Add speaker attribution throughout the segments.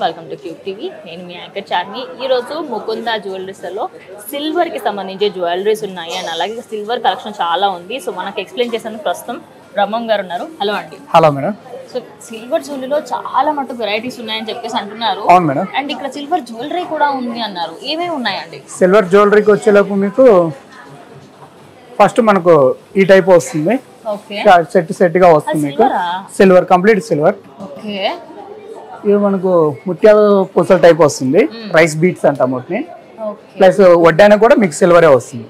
Speaker 1: Welcome to cube TV. నేను మీ anchor Charmi. ఈరోజు ముకుంద జ్యువెలరీస్లో సిల్వర్కి సంబంధించి జ్యువెలరీస్ ఉన్నాయి అండ్ అలాగే సిల్వర్ కలెక్షన్ చాలా ఉంది. సో మనకు ఎక్స్ప్లెయిన్ చేసాను ప్రస్తుతం బ్రహ్మం గారు ఉన్నారు. హలో అండి.
Speaker 2: Hello madam.
Speaker 1: సో సిల్వర్ జ్యువెలరీలో చాలా మటుకు వెరైటీస్ ఉన్నాయని చెప్పేసి అంటున్నారు.
Speaker 2: అవును మేడం.
Speaker 1: అండ్ ఇక్కడ సిల్వర్ జ్యువెలరీ కూడా ఉంది అన్నారు. ఏమేమి ఉన్నాయండి?
Speaker 2: సిల్వర్ జ్యువెలరీకి వచ్చేలోపు మీకు ఫస్ట్ మనకు ఈ టైప్ వస్తుంది.
Speaker 1: ఓకే,
Speaker 2: సెట్ గా వస్తుంది మీకు. Silver, complete silver.
Speaker 1: ఓకే,
Speaker 2: ఇది మనకు ముత్యాల పూసల టైప్ వస్తుంది. రైస్ బీట్స్ అంటాం వాటిని.
Speaker 1: ఓకే,
Speaker 2: ప్లస్ వడ్డాన కూడా మీకు సిల్వరే వస్తుంది.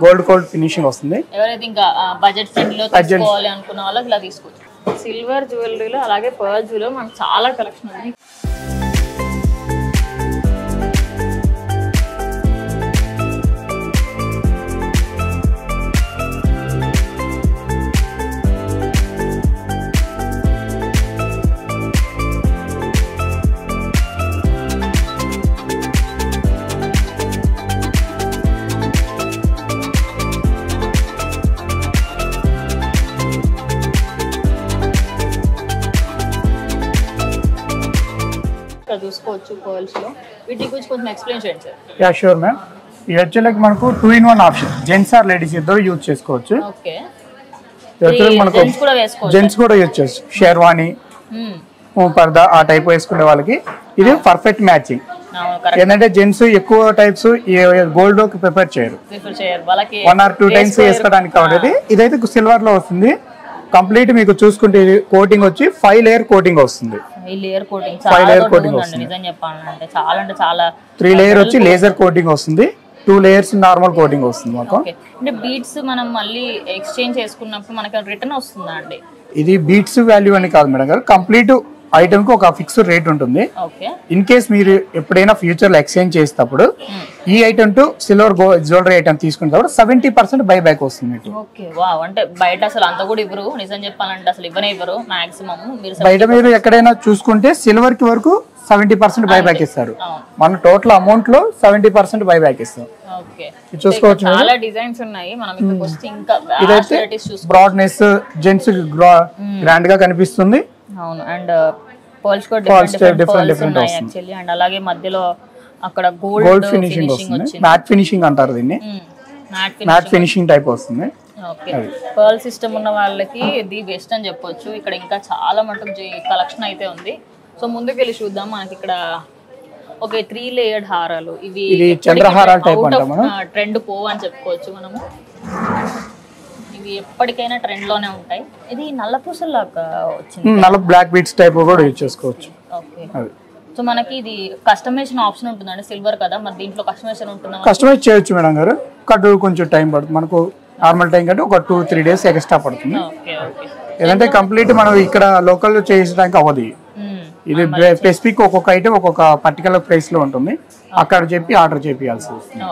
Speaker 2: గోల్డ్ ఫినిషింగ్ వస్తుంది.
Speaker 1: ఎవరైతే ఇంకా బడ్జెట్ ఫ్రెండ్లీలో తీసుకోవాలి అనుకున్న వాళ్ళకి ఇలా తీసుకోవచ్చు. సిల్వర్ జ్యువెలరీలో అలాగే పర్ల్ జ్యువెలరీ మనకు చాలా కలెక్షన్ ఉంది. చూసుకోవచ్చు పర్ల్స్ లో. వీటి గురించి కొంచెం ఎక్స్ప్లెయిన్ చేయండి సార్.
Speaker 2: Yeah sure ma'am. ఇది వచ్చేలాగా మనకు 2-in-1 option. Gents or ladies ఇద్దరు యూజ్ చేసుకోవచ్చు.
Speaker 1: ఓకే,
Speaker 2: మనకు
Speaker 1: జెంట్స్ కూడా వేసుకోవచ్చు.
Speaker 2: జెంట్స్ కూడా యూజ్ చేసుకోవచ్చు. షేర్వాణి, పర్దా ఆ టైప్ వేసుకునే వాళ్ళకి ఇది పర్ఫెక్ట్ మ్యాచింగ్. ఏంటంటే జెంట్స్ ఎక్కువ టైప్స్ గోల్డ్ ప్రిఫర్ చేయరు. 1 or 2 టైమ్స్ వేసుకోవడానికి కాబట్టి ఇదైతే సిల్వర్ లో వస్తుంది. కంప్లీట్ మీకు చూసుకుంటే కోటింగ్ వచ్చి 5 లేయర్ కోటింగ్ వస్తుంది.
Speaker 1: 5 లేయర్ కోటింగ్.
Speaker 2: 5 లేయర్ కోటింగ్ వస్తుంది.
Speaker 1: నిజం చెప్పాలంటే చాలా అంటే చాలా.
Speaker 2: 3 లేయర్ వచ్చి లేజర్ కోటింగ్ వస్తుంది. 2 లేయర్స్ నార్మల్ కోటింగ్ వస్తుంది మాకు.
Speaker 1: అంటే బీట్స్ మనం మళ్ళీ ఎక్స్చేంజ్ చేసుకున్నప్పుడు మనకి రిటర్న్ వస్తుందా అండి?
Speaker 2: ఇది బీట్స్ వాల్యూ అని కాదు మేడం గారు. కంప్లీట్ ఐటమ్ కి ఒక ఫిక్స్డ్ రేట్ ఉంటుంది. ఇన్ కేస్ మీరు ఎప్పుడైనా ఫ్యూచర్ లో ఎక్స్చేంజ్ చేసేటప్పుడు ఈ item to silver jewellery item తీసుకున్నప్పుడు 70% బై బ్యాక్ వస్తుంది మీకు.
Speaker 1: Okay, wow. అంటే బయట అసలు అంత కూడా ఇవ్వరు. నిజం చెప్పాలంటే అసలు ఇవ్వరు మాక్సిమం.
Speaker 2: బయట మీరు ఎక్కడైనా చూసుకుంటే సిల్వర్ కి వరకు 70% బై బ్యాక్ ఇస్తారు. మన టోటల్ అమౌంట్ లో 70% బై బ్యాక్ ఇస్తాం. చూసుకోవచ్చు.
Speaker 1: చాలా డిజైన్స్ ఉన్నాయి. మనం ఇక్కడికి వస్తే ఇంకా
Speaker 2: బ్రాడ్నెస్ జెంట్స్ గ్రాండ్ గా కనిపిస్తుంది.
Speaker 1: అవును, అండ్ పర్ల్స్ కూడా డిఫరెంట్ ఉన్నాయి యాక్చువల్లీ. అండ్ అలాగే మధ్యలో అక్కడ గోల్డ్ ఫినిషింగ్ వస్తుంది.
Speaker 2: మ్యాట్ ఫినిషింగ్ అంటారు దీన్ని. మ్యాట్ ఫినిషింగ్ టైప్ వస్తుంది.
Speaker 1: ఓకే, పర్ల్ సిస్టమ్ ఉన్న వాళ్ళకి ఇది బెస్ట్ అని చెప్పొచ్చు. ఇక్కడ ఇంకా చాలా మటుకు కలెక్షన్ అయితే ఉంది. సో ముందుకు వెళ్ళి చూద్దాం. మనకి ఇక్కడ ఓకే 3 లేయర్డ్ హారాలు. ఇవి
Speaker 2: చంద్రహారాలు టైప్ అంటాం మనం.
Speaker 1: ట్రెండ్ పోవు అని చెప్పుకోవచ్చు మనము. ఇవి ఎప్పటికైనా ట్రెండ్ లోనే ఉంటాయి. ఇది నల్ల పూసల్లాగా వచ్చింది.
Speaker 2: నల్ల బ్లాక్ బీట్స్ టైప్ కూడా యూజ్ చేసుకోవచ్చు.
Speaker 1: ఓకే, సో మనకి ఇది కస్టమైజేషన్ ఆప్షన్ ఉంటుందండి. సిల్వర్ కదా, మరి దీంట్లో కస్టమైజేషన్ ఉంటుందా?
Speaker 2: కస్టమైజ్ చేయొచ్చు మేడం గారు. కొంచెం టైం పడుతుంది. మనకు నార్మల్ టైం కంటే ఒక 2-3 డేస్ ఎక్స్ట్రా పడుతుంది. ఏదంటే కంప్లీట్ మనం ఇక్కడ లోకల్ లో చేయించడానికి అవ్వదు. ఇది స్పెసిఫిక్ ఒక్కొక్క ఐటమ్ ఒక్కొక్క పర్టికులర్ ప్రైస్ లో ఉంటుంది. అక్కడ చెప్పి ఆర్డర్ చేయాల్సి వస్తుంది.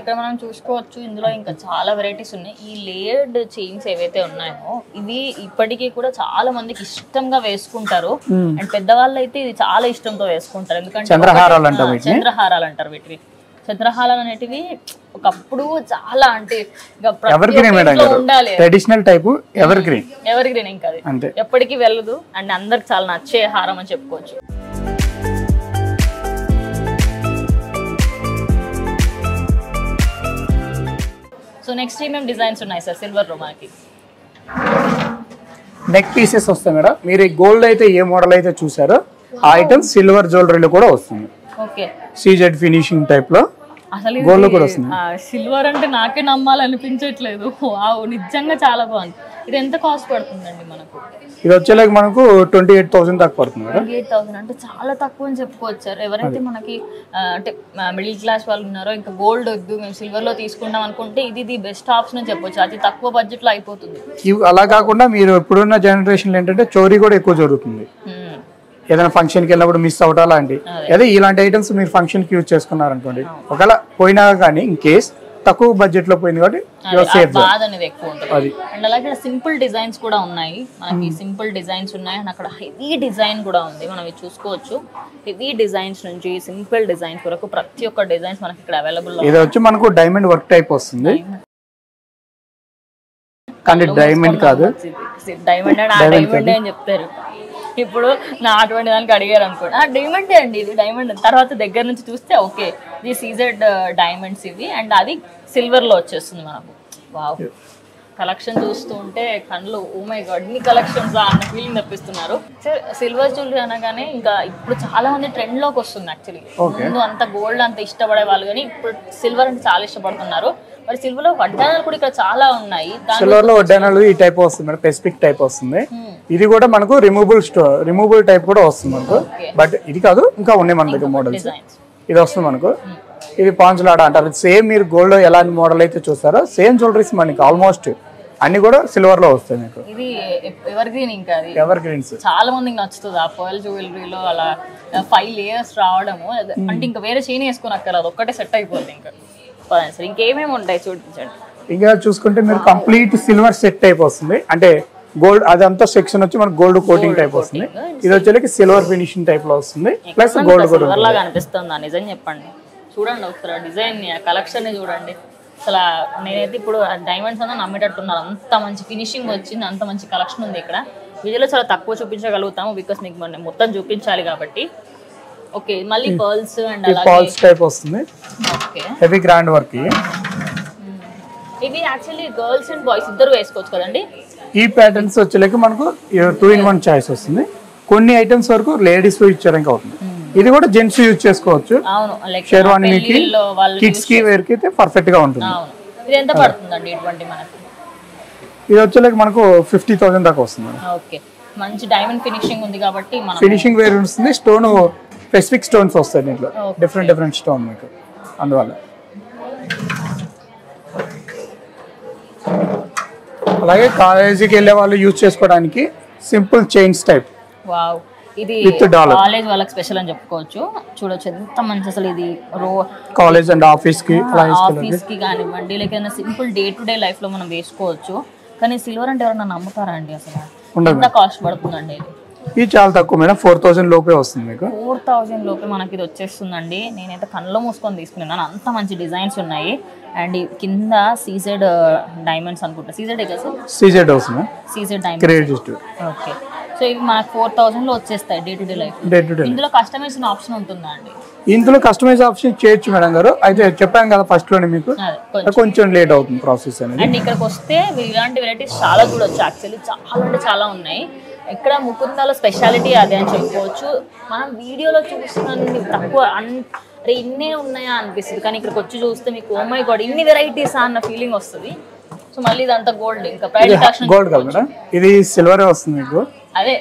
Speaker 1: ఇక్కడ మనం చూసుకోవచ్చు. ఇందులో ఇంకా చాలా వెరైటీస్ ఉన్నాయి. ఈ లేయర్డ్ చైన్స్ ఏవైతే ఉన్నాయో ఇవి ఇప్పటికీ కూడా చాలా మందికి ఇష్టంగా వేసుకుంటారు. అండ్ పెద్దవాళ్ళు అయితే ఇది చాలా ఇష్టంతో వేసుకుంటారు. ఎందుకంటే
Speaker 2: చంద్రహారాలు
Speaker 1: అంటారు వీటిని. చంద్రహారాలు అనేటివి ఒకప్పుడు చాలా అంటే
Speaker 2: ఉండాలి. ట్రెడిషనల్ టైప్ ఎవర్ గ్రీన్
Speaker 1: ఇంకా అది ఎప్పటికీ వెళ్ళదు. అండ్ అందరికి చాలా నచ్చే హారం అని చెప్పుకోవచ్చు. సో నెక్స్ట్ ఏమేం డిజైన్స్ ఉన్నాయి సార్ సిల్వర్ లో మనకి?
Speaker 2: నెక్ పీసెస్ వస్తాయి మేడం. మీరు గోల్డ్ అయితే ఏ మోడల్ అయితే చూసారో ఆ ఐటమ్ సిల్వర్ జ్యువెలరీలో కూడా వస్తుంది.
Speaker 1: ఓకే,
Speaker 2: సీజెడ్ ఫినిషింగ్ టైప్ లో
Speaker 1: అసలు
Speaker 2: గోల్డ్ కూడా వస్తుంది.
Speaker 1: సిల్వర్ అంటే నాకే నమ్మాలనిపించట్లేదు. వావ్, నిజంగా చాలా బాగుంది. ఇది ఎంత కాస్ట్ పడుతుందండి మనకు?
Speaker 2: ఇది వచ్చేలాగా మనకు 28,000 దాకా పడుతుంది.
Speaker 1: 28,000 అంటే చాలా తక్కువ అని చెప్పుకోవచ్చు. ఎవరైతే మనకి అంటే మిడిల్ క్లాస్ వాళ్ళు ఉన్నారో, ఇంకా గోల్డ్ వద్దు మేము సిల్వర్ లో తీసుకుంటాం అనుకుంటే ఇది ది బెస్ట్ ఆప్షన్ అని చెప్పొచ్చు. అది తక్కువ బడ్జెట్ లో అయిపోతుంది.
Speaker 2: అలా కాకుండా మీరు ఇప్పుడున్న జనరేషన్ ఏంటంటే చోరీ కూడా ఎక్కువ జరుగుతుంది. ఏదైనా ఫంక్షన్ కి వెళ్ళినప్పుడు మిస్ అవటం లాంటి అదే ఇలాంటి ఐటమ్స్ మీరు ఫంక్షన్ కి యూజ్ చేసుకున్నారు అనుకోండి, ఒకవేళ పోయినా కానీ ఇన్ కేస్ తక్కువ బడ్జెట్ లో పోయింది కాబట్టి
Speaker 1: అలాగే సింపుల్ డిజైన్స్ కూడా ఉన్నాయి. మనకి సింపుల్ డిజైన్స్ ఉన్నాయి అండ్ అక్కడ హెవీ డిజైన్ కూడా ఉంది. మనం ఇది చూసుకోవచ్చు. హెవీ డిజైన్స్ నుంచి సింపుల్ డిజైన్స్ వరకు ప్రతి ఒక్క డిజైన్స్ మనకి ఇక్కడ అవైలబుల్.
Speaker 2: ఇది వచ్చి మనకు డైమండ్ వర్క్ టైప్ వస్తుంది. కానీ డైమండ్ కాదు,
Speaker 1: డైమండ్ అని చెప్తారు. ఇప్పుడు నా అటువంటి దానికి అడిగారు అనుకోండి డైమండ్ అండి ఇది డైమండ్ తర్వాత దగ్గర నుంచి చూస్తే ఓకే ఇది సీజెడ్ డైమండ్స్ ఇవి అండ్ అది సిల్వర్ లో వచ్చేస్తుంది మనకు వావ్ కలెక్షన్ చూస్తూ ఉంటే కళ్ళు ఓ మై గాడ్ ఇన్ని కలెక్షన్స్ అన్న ఫీలింగ్ తెప్పిస్తున్నారు సిల్వర్ జ్యువెలరీ అనగానే ఇంకా ఇప్పుడు చాలా మంది ట్రెండ్ లోకి వస్తుంది యాక్చువల్లీ ముందు అంత గోల్డ్ అంత ఇష్టపడే వాళ్ళు కానీ ఇప్పుడు సిల్వర్ అంటే చాలా ఇష్టపడుతున్నారు మరి సిల్వర్ లో వడ్డానాలు కూడా ఇక్కడ చాలా ఉన్నాయి
Speaker 2: సిల్వర్ లో వడ్డానాలు ఈ టైప్ వస్తుంది స్పెసిఫిక్ టైప్ వస్తుంది ఇది కూడా మనకు రిమూవబుల్ టైప్ కూడా వస్తుంది మనకు బట్ ఇది కాదు ఇంకా ఉన్నాయి మన దగ్గర మోడల్స్ ఇది వస్తుంది మనకు ఇది పాంచులాడ అంటారు సేమ్ మీరు గోల్డ్ లో ఎలాంటి మోడల్ అయితే చూస్తారో సేమ్ జ్యువెలరీస్ మనకి ఆల్మోస్ట్ అన్ని కూడా సిల్వర్ లో వస్తాయి మీకు
Speaker 1: ఇది ఎవర్ గ్రీన్ ఇంకా
Speaker 2: ఎవర్ గ్రీన్స్
Speaker 1: చాలా మందికి నచ్చుతుంది ఆ పర్ల్ జ్యువెలరీలో అలా 5 లేయర్స్ రావడము అంటే ఇంకా వేరే చైన్ వేసుకుని అక్కడ ఒక్కటే సెట్ అయిపోతుంది ఇంకా సార్ ఇంకేమేమి ఉంటాయి చూపించండి
Speaker 2: ఇంకా చూసుకుంటే మీరు కంప్లీట్ సిల్వర్ సెట్ టైప్ వస్తుంది అంటే గోల్డ్ అదంతా సెక్షన్ వచ్చి మనకు గోల్డ్ కోటింగ్ టైప్ వస్తుంది ఇది వచ్చేకి సిల్వర్ ఫినిషింగ్ టైప్ లో వస్తుంది ప్లస్ గోల్డ్ కూడా
Speaker 1: లాగా అనిపిస్తుంది నిజం చెప్పండి చూడండి ఒకసారి డిజైన్ కలెక్షన్ చూడండి అసలు నేనైతే ఇప్పుడు డైమండ్స్ అంతా నమ్మేటట్టున్నారు అంత మంచి ఫినిషింగ్ వచ్చింది అంత మంచి కలెక్షన్ ఉంది ఇక్కడ వీడియోలో చాలా తక్కువ చూపించగలుగుతాము బికాస్ మీకు మొత్తం చూపించాలి కాబట్టి ఓకే మళ్ళీ పర్ల్స్ అండ్ అలాగే
Speaker 2: పర్ల్స్ టైప్ వస్తుంది
Speaker 1: ఓకే
Speaker 2: హెవీ గ్రాండ్ వర్క్
Speaker 1: ఇవి యాక్చువల్లీ గర్ల్స్ అండ్ బాయ్స్ ఇద్దరు వేసుకోవచ్చు కదండి
Speaker 2: ఈ ప్యాటర్న్స్ వచ్చేకి మనకు 2-in-1 చాయిస్ వస్తుంది కొన్ని ఐటమ్స్ వరకు లేడీస్ ఇచ్చారంగా అవుతుంది ఇది కూడా జెంట్స్ యూజ్ చేసుకోవచ్చు
Speaker 1: అవును లైక్
Speaker 2: షెర్వానీకి కిడ్స్ కి వేర్ కి అయితే పర్ఫెక్ట్ గా ఉంటుంది
Speaker 1: అవును ఇది ఎంత పడుతుందండి ఇటువంటి మనకి
Speaker 2: ఇది వచ్చేకి మనకు 50,000 దాకా వస్తుంది
Speaker 1: ఓకే మంచి డైమండ్ ఫినిషింగ్ ఉంది కాబట్టి మనం
Speaker 2: ఫినిషింగ్ వేర్ ఉంటుంది స్టోన్ స్పెసిఫిక్ స్టోన్స్ వస్తాయి దీంట్లో డిఫరెంట్ స్టోన్ మీకు అందువల్ల అలాగే కాలేజీకి వెళ్ళే వాళ్ళు యూజ్ చేసుకోవడానికి సింపుల్ చైన్స్ టైప్
Speaker 1: వావ్ ఇది కాలేజ్ వాళ్ళకి స్పెషల్ అని చెప్పుకోవచ్చు చూడొచ్చు ఎంత మంచి అసలు ఇది
Speaker 2: కాలేజ్ అండ్ ఆఫీస్ కి
Speaker 1: కానివ్వండి లేకపోతే simple day to day life లో మనం వేసుకోవచ్చు కానీ సిల్వర్ అంటే ఎవరైనా నమ్ముతారా అండి అసలు ఎంత కాస్ట్ పడుతుందండి
Speaker 2: ఇది చాలా తక్కువ మేడం 4,000 లోపే వస్తుంది మీకు
Speaker 1: 4,000 లోపే మనకి ఇది వచ్చేస్తుందండి నేనైతే కళ్ళలో మూసుకొని తీసుకున్నాను అంత మంచి డిజైన్స్ ఉన్నాయి అండ్ కింద సీజెడ్ డైమండ్స్ అనుకుంటా
Speaker 2: సీజెడ్ వస్తుంది
Speaker 1: సీజెడ్ డైమండ్స్ ఓకే సో ఇవి మనకు 4,000 లో వచ్చేస్తాయి డే టు డే లైఫ్ ఇందులో కస్టమైజేషన్ ఆప్షన్ ఉంటుందా అండి
Speaker 2: ఇందులో కస్టమైజ్ ఆప్షన్ చేయొచ్చు మేడం గారు అయితే చెప్పాను కదా ఫస్ట్ లోనే మీకు కొంచెం లేట్ అవుతుంది ప్రాసెస్ అనేది
Speaker 1: అండ్ ఇక్కడికి వస్తే ఇలాంటి వెరైటీస్ చాలా చూడొచ్చు యాక్చువల్లీ చాలా అంటే చాలా ఉన్నాయి ఇక్కడ ముకుందాలో స్పెషాలిటీ అదే అని చెప్పుకోవచ్చు మనం వీడియోలో చూస్తున్న తక్కువ అరే ఇన్నే ఉన్నాయా అనిపిస్తుంది కానీ ఇక్కడికి వచ్చి చూస్తే మీకు ఓ మై గాడ్ ఇన్ని వెరైటీస్ అన్న ఫీలింగ్ వస్తుంది సో మళ్ళీ ఇదంతా గోల్డ్ ఇంకా ప్రైస్
Speaker 2: గోల్డ్ కాదు మేడం ఇది సిల్వర్ వస్తుంది మీకు
Speaker 1: అదే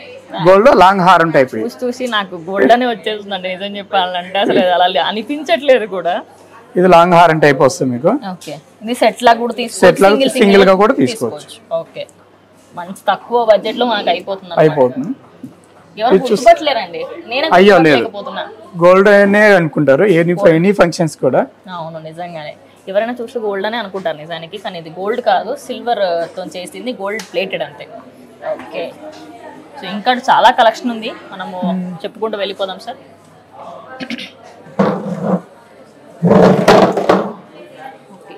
Speaker 2: గోల్డ్ లాంగ్ హారం టైప్
Speaker 1: చూసి నాకు గోల్డ్ అనే వచ్చేస్తుందండి నిజం చెప్పాలంటే అసలు అలా అనిపించట్లేదు కూడా
Speaker 2: ఇది లాంగ్ హారం టైప్ వస్తుంది మీకు
Speaker 1: ఓకే ఇది సెట్ లా కూడా తీసుకోవచ్చు
Speaker 2: సింగిల్ గా కూడా తీసుకోవచ్చు
Speaker 1: ఓకే మంచి తక్కువ బడ్జెట్ లో మనకు అయిపోతుంది ఎవరు గుర్తుపట్టలేరండి నేను
Speaker 2: గోల్డ్ అనే అనుకుంటారు ఎనీ ఫంక్షన్స్ కూడా
Speaker 1: అవును నిజంగానే ఎవరైనా చూస్తే గోల్డ్ అనే అనుకుంటారు నిజానికి కానీ ఇది గోల్డ్ కాదు సిల్వర్ తో చేసింది గోల్డ్ ప్లేటెడ్ అంతే ఓకే సో ఇంకా చాలా కలెక్షన్ ఉంది మనము చెప్పుకుంటూ వెళ్ళిపోదాం సార్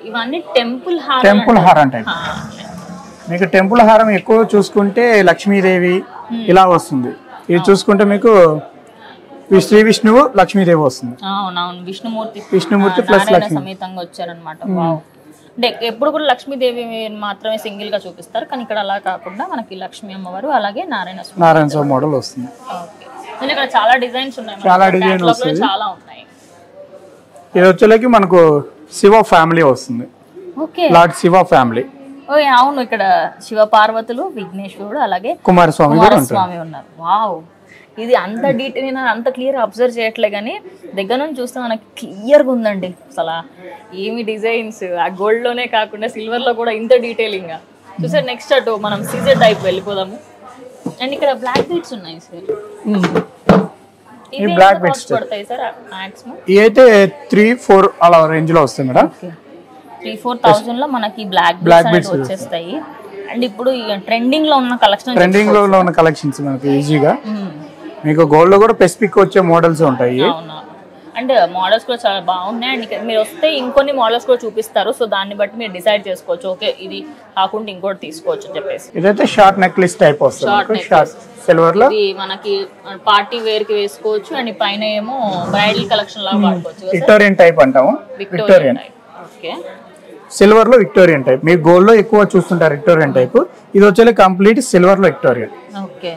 Speaker 1: ఇవన్నీ టెంపుల్
Speaker 2: హారం టైప్ మీకు టెంపుల్ హారం ఎక్కువ చూసుకుంటే లక్ష్మీదేవి ఇలా వస్తుంది ఇది చూసుకుంటే మీకు శ్రీ విష్ణువు లక్ష్మీదేవి వస్తుంది
Speaker 1: అవునవును
Speaker 2: విష్ణుమూర్తి ప్లస్ లక్ష్మి
Speaker 1: సమేతంగా వచ్చారనమాట అంటే ఎప్పుడు కూడా లక్ష్మీదేవి మాత్రమే సింగిల్ గా చూపిస్తారు కానీ ఇక్కడ అలా కాకుండా మనకి లక్ష్మీ అమ్మవారు అలాగే నారాయణ
Speaker 2: స్వామి మోడల్ వస్తుంది
Speaker 1: ఇక్కడ చాలా డిజైన్స్ ఉన్నాయి చాలా ఉన్నాయి
Speaker 2: ఇది వచ్చేకి మనకు శివ ఫ్యామిలీ వస్తుంది లార్డ్ శివ ఫ్యామిలీ
Speaker 1: అవును ఇక్కడ శివ పార్వతులు విఘ్నేశ్వరుడు అలాగే
Speaker 2: కుమారస్వామి
Speaker 1: ఉన్నారు వావ్ ఇది అంత డీటెయిల్ నేను అంత క్లియర్ అబ్జర్వ్ చేయట్లే కానీ దగ్గర నుంచి చూస్తే మనకి క్లియర్గా ఉందండి అసలు ఏమి డిజైన్స్ ఆ గోల్డ్ లోనే కాకుండా సిల్వర్ లో కూడా ఇంత డీటెయిలింగ్ గా చూసారు నెక్స్ట్ అటు మనం సీజర్ టైప్ వెళ్ళిపోదాము అండ్ ఇక్కడ బ్లాక్ బీట్స్ ఉన్నాయి సార్
Speaker 2: ఈ బ్లాక్ బీట్స్
Speaker 1: పడతాయి సార్ మాక్సిమం
Speaker 2: ఇదైతే 3-4 అలా రేంజ్ లో వస్తాయి మేడం
Speaker 1: 3-4,000 లో మనకి బ్లాక్ బీట్స్ వచ్చేస్తాయి అండ్ ఇప్పుడు ట్రెండింగ్ లో ఉన్న
Speaker 2: కలెక్షన్స్ మనకి ఈజీగా మీకు గోల్డ్ లో కూడా స్పెసిఫిక్ వచ్చే మోడల్స్ ఉంటాయి
Speaker 1: అండ్ మోడల్స్ కూడా చాలా బాగున్నాయి. అండ్ మీరు వస్తే ఇంకొన్ని మోడల్స్ కూడా చూపిస్తారు. సో దాన్ని బట్టి మీరు డిసైడ్ చేసుకోవచ్చు, ఓకే ఇది కాకుండా ఇంకోటి తీసుకోవచ్చు అని చెప్పేసి.
Speaker 2: ఇదైతే షార్ట్ నెక్లెస్ టైప్ వస్తుంది, షార్ట్ సిల్వర్ లో.
Speaker 1: ఇది మనకి పార్టీ వేర్ కి వేసుకోవచ్చు. అండ్ పైన ఏమో బ్రైడల్ కలెక్షన్ లాగా వాడుకోవచ్చు.
Speaker 2: విక్టోరియన్ టైప్ అంటాము. విక్టోరియన్
Speaker 1: ఓకే,
Speaker 2: సిల్వర్ లో విక్టోరియన్ టైప్. మీరు గోల్డ్ లో ఎక్కువ చూస్తుంటారు విక్టోరియన్ టైప్. ఇది వచ్చే కంప్లీట్ సిల్వర్ లో విక్టోరియన్.
Speaker 1: ఓకే,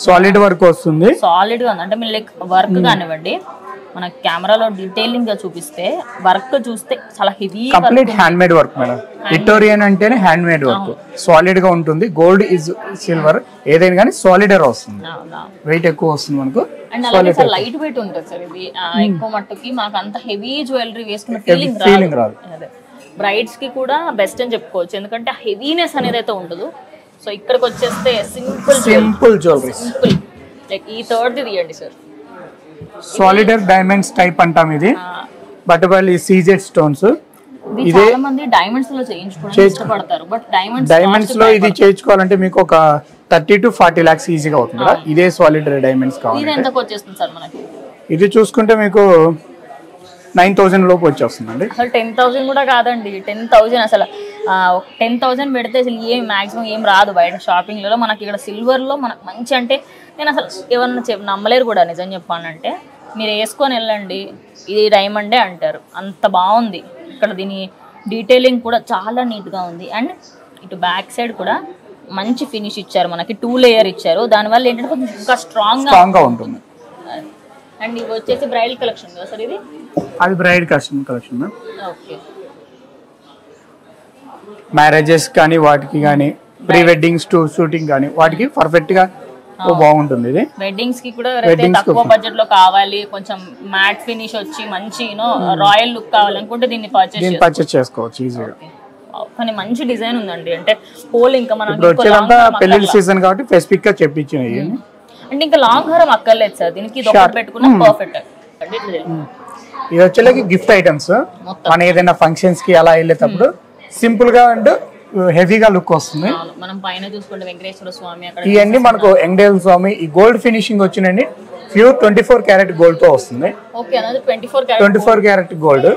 Speaker 2: సాలిడ్ వర్క్ వస్తుంది.
Speaker 1: సాలిడ్ గా ఉంది. అంటే మీరు లైక్ వర్క్ కానివ్వండి, మన కెమెరాలో డీటెయిలింగ్ గా చూపిస్తే వర్క్ చూస్తే చాలా heavy,
Speaker 2: complete hand made work madam. Victorian అంటేనే హ్యాండ్ మేడ్ వర్క్. సాలిడ్ గా ఉంటుంది. గోల్డ్ ఇస్ సిల్వర్ ఏదైనా కానీ సాలిడ్ వస్తుంది, వెయిట్ ఎక్కువ వస్తుంది మనకు.
Speaker 1: అండ్ అలాగే చాలా లైట్ వెయిట్ ఉంటుంది సార్ ఇది. ఎక్కువ మట్టుకి మనకు అంత హెవీ జ్యువెలరీ వేసుకున్న ఫీలింగ్ రాదు. బ్రైడ్స్ కి కూడా బెస్ట్ అని చెప్పుకోవచ్చు, ఎందుకంటే హెవీనెస్ అనేది అయితే ఉండదు. సో ఇక్కడికి వచ్చేస్తే సింపుల్
Speaker 2: జ్యువెలరీ,
Speaker 1: సింపుల్ లైక్ ఈ థర్డ్ తీయండి సార్.
Speaker 2: సాలిడర్ డైమండ్స్ టైప్ అంటాం ఇది. Butterfly CZ stones.
Speaker 1: ఇది చాలా మంది డైమండ్స్ లో చేయించుకోవడానికి ఇష్టపడతారు. బట్
Speaker 2: డైమండ్స్ లో ఇది చేయించుకోవాలంటే మీకు ఒక 30 to 40 lakhs ఈజీగా అవుతుంది కదా. ఇదే సాలిడర్ డైమండ్స్ కావాలి.
Speaker 1: ఇది ఎంతకు వచ్చేస్తుంది సార్ మనకి?
Speaker 2: ఇది చూసుకుంటే మీకు 9,000 లోపు వచ్చేస్తుందండి.
Speaker 1: అసలు 10,000 కూడా కాదండి. 10,000 అసలు 10,000 పెడితే అసలు ఏం మాక్సిమం ఏం రాదు బయట షాపింగ్లలో. మనకి ఇక్కడ సిల్వర్లో మనకు మంచి, అంటే నేను అసలు ఎవరన్నా నమ్మలేరు కూడా నిజం చెప్పానంటే. మీరు వేసుకొని వెళ్ళండి, ఇది డైమండే అంటారు, అంత బాగుంది. ఇక్కడ దీని డీటెయిలింగ్ కూడా చాలా నీట్గా ఉంది. అండ్ ఇటు బ్యాక్ సైడ్ కూడా మంచి ఫినిష్ ఇచ్చారు మనకి. 2 లేయర్ ఇచ్చారు. దానివల్ల ఏంటంటే కొంచెం ఇంకా స్ట్రాంగ్గా
Speaker 2: ఉంటుంది.
Speaker 1: అండ్ ఇవి వచ్చేసి బ్రైడల్ కలెక్షన్ కదా సార్? ఇది
Speaker 2: అది బ్రైడ్ కలెక్షన్.
Speaker 1: ఓకే,
Speaker 2: మ్యారేజెస్ కానీ వాటికి కానీ ప్రీ వెడ్డింగ్ షూటింగ్ కానీ వాటికి పర్ఫెక్ట్ గా బాగుంటుంది. ఇది
Speaker 1: వెడ్డింగ్స్ కి కూడా తక్కువ బడ్జెట్ లో కావాలి, కొంచెం మ్యాట్ ఫినిష్ వచ్చి మంచి రాయల్ లుక్ కావాలనుకుంటే దీన్ని పర్చేస్
Speaker 2: చేసుకోవచ్చు ఈజీగా.
Speaker 1: కానీ మంచి డిజైన్ ఉందండి. అంటే హోల్ ఇంకా మనం
Speaker 2: పెళ్లి సీజన్ కాబట్టి స్పెసిఫిక్ గా చెప్పించినవి.
Speaker 1: అంటే ఇంకా లాంగ్ హారం అక్కర్లేదు సార్ దీనికి. ఇది ఒకటి పెట్టుకున్నా పర్ఫెక్ట్.
Speaker 2: ఇది వచ్చేలాకి గిఫ్ట్ ఐటమ్స్. మన ఏదైనా ఫంక్షన్స్ కి అలా వెళ్ళేటప్పుడు సింపుల్ గా అండ్ హెవీగా లుక్ వస్తుంది.
Speaker 1: మనం పైన చూసుకుంటే వెంకటేశ్వర స్వామి, అక్కడ
Speaker 2: ఇవన్నీ మనకు వెంకటేశ్వర స్వామి. ఈ గోల్డ్ ఫినిషింగ్ వచ్చినండి ప్యూర్ 24 క్యారెట్ గోల్డ్ తో వస్తుంది.
Speaker 1: ఓకే, అన్నది 24
Speaker 2: క్యారెట్ గోల్డ్.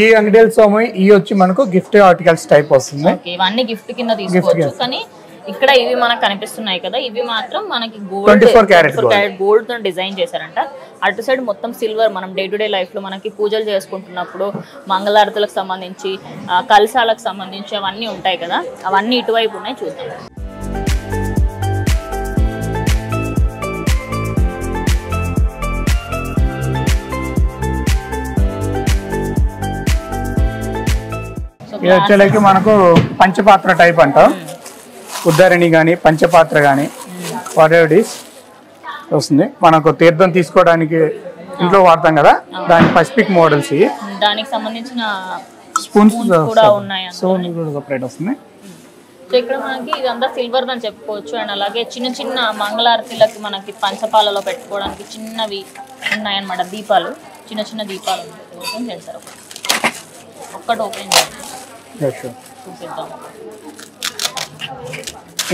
Speaker 2: ఈ వెంకటేశ్వర స్వామి ఈ వచ్చి మనకు గిఫ్ట్ ఆర్టికల్స్ టైప్ వస్తుంది.
Speaker 1: ఇవన్నీ గిఫ్ట్ కింద తీసుకోవచ్చు. కానీ ఇక్కడ ఇవి మనకు కనిపిస్తున్నాయి కదా, ఇవి మాత్రం మనకి
Speaker 2: 24 క్యారెట్
Speaker 1: గోల్డ్ తో డిజైన్ చేశారంట. అటు సైడ్ మొత్తం సిల్వర్. మనం డే టు డే లైఫ్ లో మనకి పూజలు చేసుకుంటున్నప్పుడు మంగళారతులకు సంబంధించి, కలశాలకు సంబంధించి అవన్నీ ఉంటాయి కదా, అవన్నీ ఇటువైపు ఉన్నాయి. చూద్దాం.
Speaker 2: ఇది వచ్చేలాకి మనకు పంచపాత్ర టైప్ అంటాం. ఉద్దరణి కానీ పంచపాత్ర కానీ వాట్ ఎవర్ ఇట్ ఈస్ వస్తుంది. మనకు తీర్థం తీసుకోవడానికి ఇంట్లో వాడతాం కదా, దాని పసిఫిక్ మోడల్స్.
Speaker 1: దానికి సంబంధించిన
Speaker 2: స్పూన్స్
Speaker 1: కూడా ఉన్నాయి.
Speaker 2: సపరేట్ వస్తుంది.
Speaker 1: సో ఇక్కడ మనకి ఇదంతా సిల్వర్ అని చెప్పుకోవచ్చు. అండ్ అలాగే చిన్న చిన్న మంగళారతిలకి మనకి పంచపాలలో పెట్టుకోవడానికి చిన్నవి ఉన్నాయన్నమాట. దీపాలు, చిన్న చిన్న దీపాలు ఉంటాయి. ఓపెన్ చేస్తారు, ఒక్కటి ఓపెన్ చేసి చూపిద్దాం.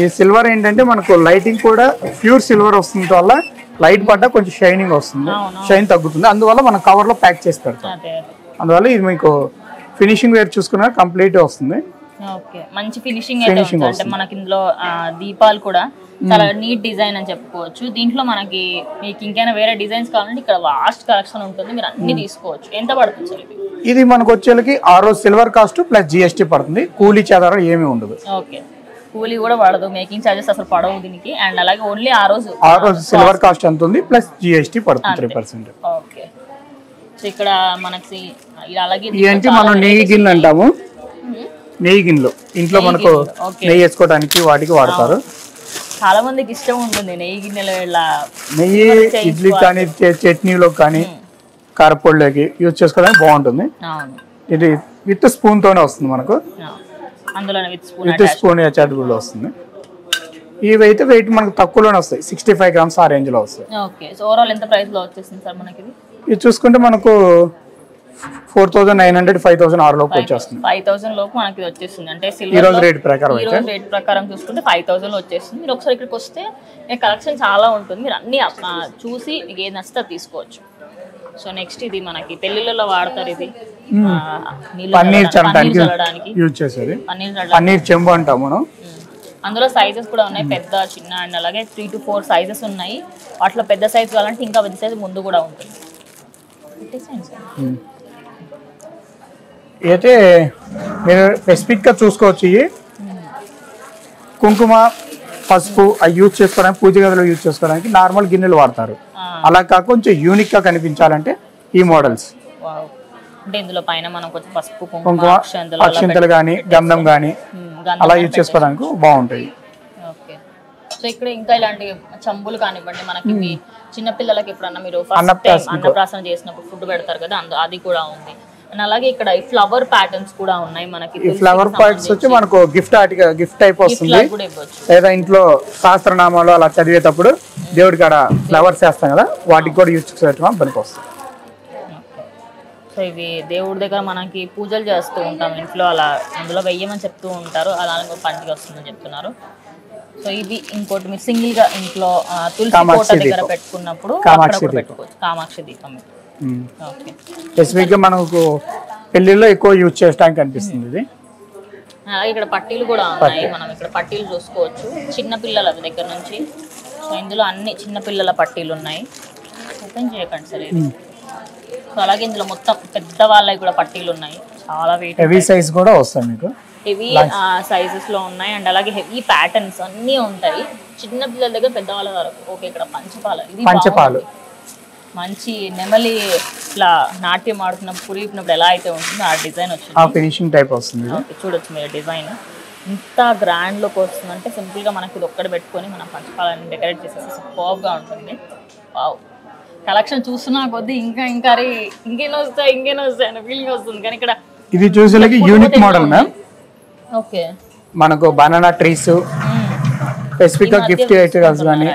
Speaker 2: ఈ సిల్వర్ ఏంటంటే మనకు లైటింగ్ కూడా ప్యూర్ సిల్వర్ వస్తుంది వల్ల లైట్ పడ్డా కొంచెం షైనింగ్ వస్తుంది, షైన్ తగ్గుతుంది. అందువల్ల మనం కవర్ లో ప్యాక్ చేసి పెడతాం. అందువల్ల ఇది మీకు ఫినిషింగ్ వేర్ చూసుకున్నా కంప్లీట్ వస్తుంది.
Speaker 1: ఓకే, మంచి ఫినిషింగ్ అయితే ఉంది. అంటే మనకి ఇందులో దీపాలు కూడా చాలా నీట్ డిజైన్ అని చెప్పుకోవచ్చు. దీంట్లో మనకి మీకు ఇంకైనా వేరే డిజైన్స్ కావాలంటే ఇక్కడ వాస్ట్ కలెక్షన్ ఉంటుంది, మీరు అన్ని తీసుకోవచ్చు. ఎంత పడుతుంది సార్ ఇది?
Speaker 2: ఇది మనకు వచ్చేకి ఆ రోజు సిల్వర్ కాస్ట్ ప్లస్ GST పడుతుంది. కూలీ చాదర ఏమీ ఉండదు.
Speaker 1: ఓకే, కూలీ కూడా పడదు, మేకింగ్ చార్జెస్ అసలు పడవు దీనికి. అండ్ అలాగే ఓన్లీ ఆ రోజు
Speaker 2: సిల్వర్ కాస్ట్ ఎంత ఉంది ప్లస్ GST పడుతుంది 3%.
Speaker 1: ఓకే, సో ఇక్కడ మనకి అలాగే
Speaker 2: ఏంటి మనం నెయ్యి గిన్నెలు అంటాము. నెయ్యి గిన్నెలు ఇంట్లో మనకు నెయ్యి వేసుకోవడానికి వాటికి వాడతారు.
Speaker 1: చాలా మందికి ఇష్టం ఉంటుంది నెయ్యి గిన్నెలు.
Speaker 2: నెయ్యి ఇడ్లీ కానీ చట్నీలో కానీ కారపొడిలోకి యూజ్ చేసుకోవడానికి బాగుంటుంది. ఇది విత్ స్పూన్ తోనే వస్తుంది మనకు. విత్ స్పూన్ అటాచ్బుల్ వస్తుంది. ఇవి అయితే వెయిట్ మనకు తక్కువలోనే వస్తాయి, 65 grams ఆ రేంజ్ లో వస్తాయి.
Speaker 1: ఓకే, సో ఓవరాల్ ఎంత ప్రైస్ లో వచ్చేసింది సార్ మనకి?
Speaker 2: ఇది చూసుకుంటే మనకు 4,900 5,000 ఆరు లోపు వచ్చేస్తుంది.
Speaker 1: 5,000 లోపు మనకి వచ్చేస్తుంది. అంటే
Speaker 2: ఈ రోజు రేట్
Speaker 1: ప్రకారం చూసుకుంటే 5,000 లో వచ్చేస్తుంది. మీరు ఒకసారి ఇక్కడికి వస్తే కలెక్షన్ చాలా ఉంటుంది, మీరు అన్ని చూసి మీకు ఏది నచ్చితే తీసుకోవచ్చు. సో నెక్స్ట్ ఇది మనకి పెళ్లిళ్ళలో వాడతారు, ఇది
Speaker 2: పన్నీర్ చల్లడానికి యూజ్ చేసేది, పన్నీర్ చెంబు అంటాం మనం.
Speaker 1: అందులో సైజెస్ కూడా ఉన్నాయి, పెద్ద చిన్న అండ్ అలాగే 3 to 4 సైజెస్ ఉన్నాయి. వాటిలో పెద్ద సైజ్ కావాలంటే ఇంకా పెద్ద సైజ్ ముందు కూడా ఉంటుంది.
Speaker 2: అయితే మీరు స్పెసిఫిక్గా చూసుకోవచ్చు. ఇవి కుంకుమ పసుపు అవి యూజ్ చేసుకోవడానికి, పూజ గదిలో యూజ్ చేసుకోవడానికి నార్మల్ గిన్నెలు వాడతారు. అలా కాక కొంచెం యూనిక్గా కనిపించాలంటే ఈ మోడల్స్.
Speaker 1: అంటే ఇందులో పైన మనం కొంచెం పసుపు
Speaker 2: కుంకుమ అక్షంతలు కానీ గంధం కానీ అలా యూజ్ చేసుకోవడానికి బాగుంటాయి.
Speaker 1: ఓకే. సో ఇక్కడ ఇంకా ఇలాంటి చంబులు కానివ్వండి, మనకి చిన్నపిల్లలకి ఎప్పుడన్నా మీరు అన్నప్రాసన చేసినప్పుడు ఫుడ్ పెడతారు కదా, అది కూడా ఉంది. అండ్ అలాగే ఇక్కడ ఫ్లవర్ ప్యాటర్న్స్ కూడా ఉన్నాయి మనకి.
Speaker 2: ఈ ఫ్లవర్ ప్యాటర్న్స్ వచ్చి మనకు గిఫ్ట్ టైప్ వస్తుంది. లేదా ఇంట్లో సహస్రనామాలు అలా చదివేటప్పుడు దేవుడికి ఆడ ఫ్లవర్స్ వేస్తాం కదా, వాటికి కూడా యూజ్ చేసుకోవడం పనికి వస్తుంది.
Speaker 1: సో ఇవి దేవుడి దగ్గర మనకి పూజలు చేస్తూ ఉంటాం ఇంట్లో, అలా అందులో వెయ్యమని చెప్తూ ఉంటారు, అలా పండుగ వస్తుందని చెప్తున్నారు. సో ఇది ఇంకోటి మీరు సింగిల్ గా ఇంట్లో తులసి కోట దగ్గర పెట్టుకున్నప్పుడు పెట్టుకోవచ్చు, కామాక్షి దీపం.
Speaker 2: స్పెసిఫిక్ గా మనకు పెళ్లిలో ఎక్కువ యూజ్ చేయడానికి అనిపిస్తుంది ఇది.
Speaker 1: అలాగే ఇక్కడ పట్టీలు కూడా ఉన్నాయి, మనం ఇక్కడ పట్టీలు చూసుకోవచ్చు చిన్న పిల్లల దగ్గర నుంచి. సో ఇందులో అన్ని చిన్న పిల్లల పట్టీలు ఉన్నాయి, ఓపెన్ చేయకండి సరే. సో అలాగే ఇందులో మొత్తం పెద్ద వాళ్ళకి కూడా పట్టీలు ఉన్నాయి, చాలా వెయిట్,
Speaker 2: హెవీ సైజ్ కూడా వస్తాయి మీకు,
Speaker 1: హెవీ సైజెస్ లో ఉన్నాయి. అండ్ అలాగే హెవీ ప్యాటర్న్స్ అన్నీ ఉంటాయి, చిన్న పిల్లల దగ్గర పెద్దవాళ్ళ వరకు. ఓకే, ఇక్కడ పంచపాల, ఇది పంచపాలు మంచి నెమలి ఇట్లా నాట్యం ఆడుతున్నప్పుడు పురిగినప్పుడు ఎలా అయితే ఉంటుందో ఆ డిజైన్ వచ్చింది,
Speaker 2: ఫినిషింగ్ టైప్ వస్తుంది.
Speaker 1: చూడొచ్చు మీరు డిజైన్ ఇంత గ్రాండ్ లుక్ వస్తుందంటే సింపుల్ గా మనకి ఇది ఒక్కటి పెట్టుకొని మనం పంచపాలని డెకరేట్ చేసేసి సూపర్ గా ఉంటుంది. వావ్, కలెక్షన్ చూస్తున్నా కొద్ది ఇంకా ఇంకేనో వస్తాయి అనే ఫీలింగ్ వస్తుంది. కానీ ఇక్కడ
Speaker 2: ఇది చూసేలకి యూనిక్ మోడల్ మ్యామ్.
Speaker 1: ఓకే,
Speaker 2: మనకు బనానా ట్రీస్ స్పెసిఫిక్ గా గిఫ్ట్ ఐటమ్స్ కానీ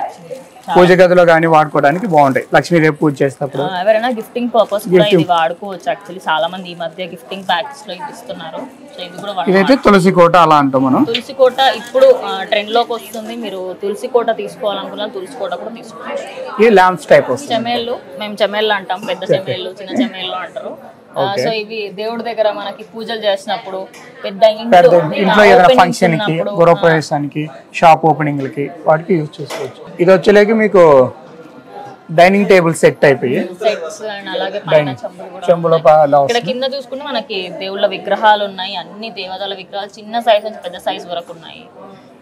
Speaker 2: పూజ గదిలో కానీ వాడుకోవడానికి బాగుంటాయి. లక్ష్మీదేవి పూజ చేసేటప్పుడు
Speaker 1: ఎవరైనా గిఫ్టింగ్ పర్పస్ కూడా ఇది వాడుకోవచ్చు. యాక్చువల్లీ చాలా మంది ఈ మధ్య గిఫ్టింగ్ ప్యాకెట్స్ లో ఇస్తున్నారు. సో ఇది కూడా
Speaker 2: ఇదైతే తులసి కోట అలా అంటాం మనం.
Speaker 1: తులసి కోట ఇప్పుడు ట్రెండ్ లోకి వస్తుంది. మీరు తులసి కోట తీసుకోవాలనుకున్నా తులసి కోట కూడా తీసుకోవచ్చు.
Speaker 2: ఈ ల్యాంప్స్ టైప్ వస్తుంది.
Speaker 1: చెమేళ్ళు, మేము చెమేళ్ళు అంటాం, పెద్ద చెమేళ్ళు చిన్న చెమేళ్ళు అంటారు. సో ఇవి దేవుడి దగ్గర మనకి పూజలు చేసినప్పుడు, పెద్ద ఇంట్లో
Speaker 2: ఏదైనా ఫంక్షన్ కి, గృహప్రవేశానికి, షాప్ ఓపెనింగ్ లకి వాటికి యూజ్ చేసుకోవచ్చు. ఇది వచ్చేలేక మీకు డైనింగ్ టేబుల్ సెట్ అయిపోయి
Speaker 1: సెట్స్ అండ్ అలాగే పైన
Speaker 2: చెంబులో
Speaker 1: ఇక్కడ కింద చూసుకుంటే మనకి దేవుళ్ళ విగ్రహాలు ఉన్నాయి, అన్ని దేవతల విగ్రహాలు చిన్న సైజ్ నుంచి పెద్ద సైజ్ వరకు ఉన్నాయి.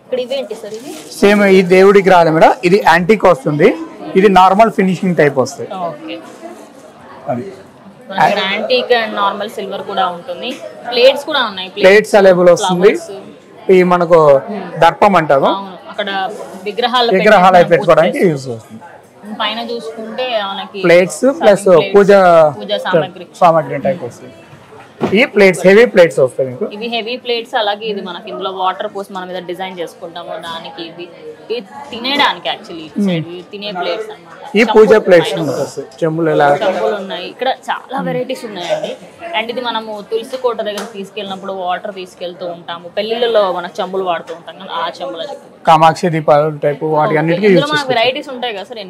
Speaker 1: ఇక్కడ ఇవేంటి సార్? ఇది
Speaker 2: సేమ్ ఈ దేవుడి విగ్రహాలు మేడం. ఇది యాంటిక్ వస్తుంది, ఇది నార్మల్ ఫినిషింగ్ టైప్ వస్తుంది.
Speaker 1: ఓకే, అది యాంటిక్ అండ్ నార్మల్ సిల్వర్ కూడా ఉంటుంది. ప్లేట్స్ కూడా ఉన్నాయి,
Speaker 2: ప్లేట్స్ అవైలబుల్ వస్తుంది. ఈ మనకు దర్పం అంటారు,
Speaker 1: అక్కడ విగ్రహాలు
Speaker 2: పెట్టుకోవడానికి యూజ్ అవుతుంది.
Speaker 1: పైన చూసుకుంటే మనకి
Speaker 2: ప్లేట్స్ ప్లస్ పూజ సామాగ్రి టైప్ వస్తుంది. ఈ ప్లేట్స్ హెవీ ప్లేట్స్ వస్తాయి మీకు.
Speaker 1: ఇవి హెవీ ప్లేట్స్. అలాగే ఇది మనకి ఇందులో వాటర్ పోసి మనం మీద డిజైన్ చేసుకుంటాము దానికి. ఇది తినేయడానికి యాక్చువల్లీ తినే ప్లేట్స్ అన్నమాట.
Speaker 2: ఈ పూజ ప్లేట్స్ చెంబులు
Speaker 1: ఉన్నాయి. ఇక్కడ చాలా వెరైటీస్ ఉన్నాయండి. అండ్ ఇది మనము తులసి కోట దగ్గర తీసుకెళ్ళినప్పుడు వాటర్ తీసుకెళ్తూ ఉంటాము, పెళ్లిళ్ళలో మన చెంబులు వాడుతూ ఉంటాం కదా, ఆ చెంబుల
Speaker 2: కామాక్షి దీపాలు టైప్ వాటి అన్నిటికీ
Speaker 1: వెరైటీస్ ఉంటాయి కదా సార్.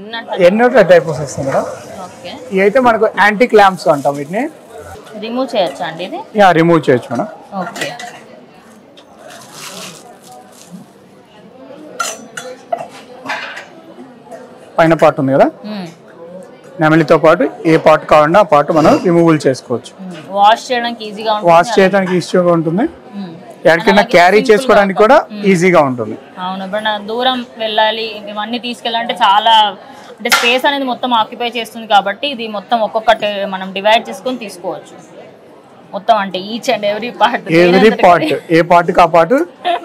Speaker 2: ఎన్నో టైప్స్ వస్తాయి మేడం.
Speaker 1: ఓకే,
Speaker 2: ఇవి అయితే మనకు యాంటిక్ ల్యాంప్స్ అంటాం. వీటిని
Speaker 1: రిమూవ్ చేయొచ్చా అండి? ఇది
Speaker 2: రిమూవ్ చేయొచ్చు మేడం.
Speaker 1: ఓకే,
Speaker 2: పైన పార్ట్ ఉంది కదా, నెమలితో పాటు ఏ పార్ట్ కావాలన్నా ఆ పార్ట్ మనం రిమూవల్ చేసుకోవచ్చు.
Speaker 1: వాష్ చేయడానికి ఈజీగా
Speaker 2: ఉంటుంది, ఎక్కడికైనా క్యారీ చేసుకోవడానికి కూడా ఈజీగా ఉంటుంది.
Speaker 1: అవును, ఇప్పుడు దూరం వెళ్ళాలి ఇవన్నీ తీసుకెళ్ళాలంటే చాలా అంటే స్పేస్ అనేది మొత్తం ఆక్యుపై చేస్తుంది. కాబట్టి ఇది మొత్తం ఒక్కొక్కటి మనం డివైడ్ చేసుకొని తీసుకోవచ్చు మొత్తం. అంటే each and every part
Speaker 2: A part ఆ పార్ట్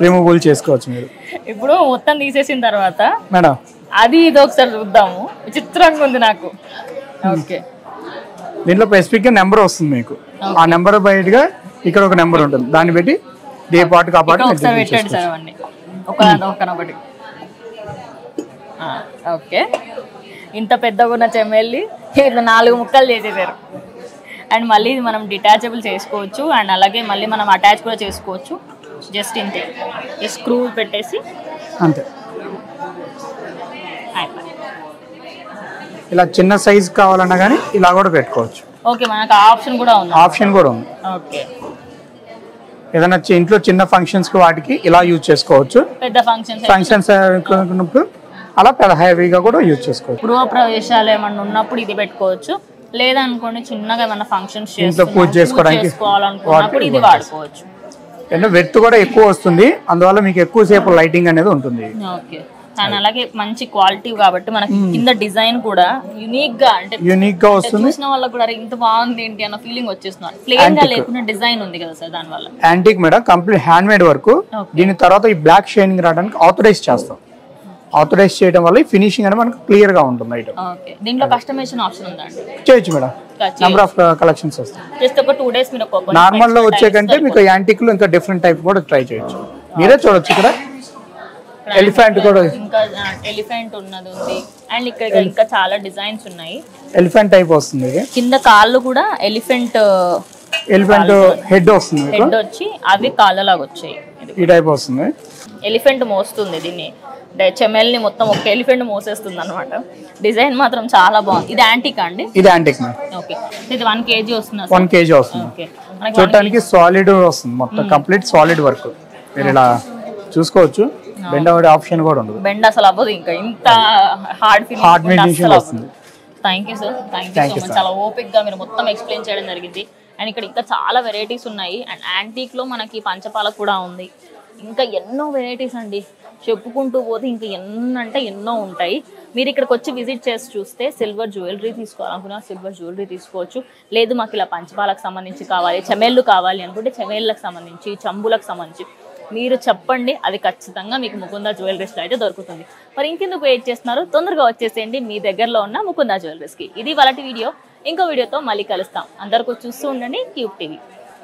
Speaker 2: రిమూవల్ చేసుకోవచ్చు మీరు.
Speaker 1: ఇప్పుడు మొత్తం తీసేసిన తర్వాత
Speaker 2: మేడం
Speaker 1: అది ఇది ఒకసారి చూద్దాము, విచిత్రంగా ఉంది నాకు. ఓకే,
Speaker 2: దీంట్లో స్పెసిఫిక్ గా నెంబర్ వస్తుంది మీకు. ఆ నెంబర్ బయటగా ఇక్కడ ఒక నెంబర్ ఉంటుంది, దాన్ని బట్టి ఏ పార్ట్ ఆ పార్ట్
Speaker 1: ఒకసారి పెట్టండి సార్ అవన్నీ ఒకటి. ఓకే, ఇంత పెద్దగా ఉన్న చెమెల్లి ఇట్లా 4 ముక్కలు చేసేసారు. అండ్ మళ్ళీ ఇది మనం డిటాచబుల్ చేసుకోవచ్చు అండ్ అలాగే మళ్ళీ మనం అటాచ్ కూడా చేసుకోవచ్చు. జస్ట్ ఇంతే, స్క్రూ పెట్టేసి
Speaker 2: అంతే. ఇలా చిన్న సైజ్ కావాలన్నా కానీ ఇలా కూడా పెట్టుకోవచ్చు.
Speaker 1: ఓకే, మనకు ఆప్షన్ కూడా ఉంది.
Speaker 2: ఆప్షన్ కూడా ఉంది.
Speaker 1: ఓకే,
Speaker 2: ఏదైనా ఇంట్లో చిన్న ఫంక్షన్స్ కి వాటికి ఇలా యూజ్ చేసుకోవచ్చు.
Speaker 1: పెద్ద ఫంక్షన్స్
Speaker 2: అలా పెద్ద హెవీగా కూడా యూజ్ చేసుకోవచ్చు.
Speaker 1: గృహప్రవేశాలు ఏమన్నా ఉన్నప్పుడు ఇది పెట్టుకోవచ్చు, లేదనుకోండి చిన్నగా ఏమన్నా ఫంక్షన్స్
Speaker 2: ఇంట్లో పూజ
Speaker 1: చేసుకోవాలనుకున్నప్పుడు ఇది వాడుకోవచ్చు.
Speaker 2: వెత్ కూడా ఎక్కువ వస్తుంది, అందువల్ల మీకు ఎక్కువసేపు లైటింగ్ అనేది ఉంటుంది.
Speaker 1: ఓకే, అండ్ అలాగే మంచి క్వాలిటీ కాబట్టి మనకి కింద డిజైన్ కూడా యూనిక్ గా వస్తుంది. చూసిన వాళ్ళకి కూడా ఇంత బాగుంది ఏంటి అన్న ఫీలింగ్ వచ్చేస్తున్నారు. ప్లేన్ గా లేకుండా డిజైన్ ఉంది కదా సార్, దాని వల్ల.
Speaker 2: Antique madam, complete hand made work. దీని తర్వాత ఈ బ్లాక్ షైనింగ్ రావడానికి ఆథరైజ్ చేస్తాం. ఆథరైజ్ చేయడం వల్ల ఫినిషింగ్ అనేది మనకు క్లియర్ గా ఉంటుంది ఐటమ్.
Speaker 1: ఓకే, దీంట్లో కస్టమైజేషన్ ఆప్షన్ ఉందా అండి?
Speaker 2: చేయొచ్చు మేడం, నెంబర్ ఆఫ్ కలెక్షన్స్ వస్తాయి.
Speaker 1: జస్ట్ ఒక 2 days మీరు
Speaker 2: నార్మల్ లో వచ్చే కంటే మీకు యాంటిక్ లో ఇంకా డిఫరెంట్ టైప్ కూడా ట్రై చేయొచ్చు. మీరే చూడొచ్చు. ఇక్కడ ఎలిఫెంట్ కూడా,
Speaker 1: ఇంకా ఎలిఫెంట్ ఉన్నది ఉంది, అండ్ ఇక్కడ ఇంకా చాలా డిజైన్స్ ఉన్నాయి.
Speaker 2: ఎలిఫెంట్ టైప్ వస్తుంది.
Speaker 1: కింద కాళ్ళు కూడా ఎలిఫెంట్
Speaker 2: హెడ్ వస్తుంది.
Speaker 1: హెడ్ వచ్చి అవి కాళ్ళలాగా వచ్చాయి.
Speaker 2: ఈ టైప్ వస్తుంది.
Speaker 1: ఎలిఫెంట్ మోస్తుంది దీన్ని, చెమెల్ని మొత్తం ఒక ఎలిఫెంట్ మోసేస్తుంది అనమాట. డిజైన్ మాత్రం చాలా బాగుంది. ఇది యాంటిక్ అండి?
Speaker 2: ఇది యాంటిక్.
Speaker 1: ఓకే, ఇది 1 kg వస్తుంది.
Speaker 2: 1 kg వస్తుంది.
Speaker 1: ఓకే,
Speaker 2: చూడటానికి సాలిడ్ వస్తుంది, మొత్తం కంప్లీట్ సాలిడ్ వర్క్. మీరు ఇలా చూసుకోవచ్చు. బెండ్ అవ్వడే ఆప్షన్ కూడా ఉండదు.
Speaker 1: బెండ్ అసలు అవ్వదు, ఇంకా ఇంత హార్డ్ ఫినిషింగ్ వస్తుంది. Thank you sir, thank you so much. చాలా ఓపిక్ గా మీరు మొత్తం ఎక్స్ప్లెయిన్ చేయడం జరిగింది. అండ్ ఇక్కడ ఇంకా చాలా వెరైటీస్ ఉన్నాయి. అండ్ యాంటీక్ లో మనకి పంచపాలకు కూడా ఉంది. ఇంకా ఎన్నో వెరైటీస్ అండి, చెప్పుకుంటూ పోతే ఇంకా ఎన్నంటే ఎన్నో ఉంటాయి. మీరు ఇక్కడికి వచ్చి విజిట్ చేసి చూస్తే సిల్వర్ జ్యువెలరీ తీసుకోవాలనుకున్నా సిల్వర్ జ్యువెలరీ తీసుకోవచ్చు. లేదు మాకు ఇలా పంచపాలకు సంబంధించి కావాలి, చెమేళ్ళు కావాలి అనుకుంటే చెమేళ్ళకి సంబంధించి, చంబులకు సంబంధించి మీరు చెప్పండి, అది ఖచ్చితంగా మీకు ముకుందా జ్యువెలరీస్లో అయితే దొరుకుతుంది. మరి ఇంకెందుకు వెయిట్ చేస్తున్నారు? తొందరగా వచ్చేసేయండి మీ దగ్గరలో ఉన్న ముకుందా జ్యువెలరీస్కి. ఇది వాళ్ళ వీడియో. ఇంకో వీడియోతో మళ్ళీ కలుస్తాం. అందరికీ చూస్తూ ఉండండి క్యూబ్ టీవీ.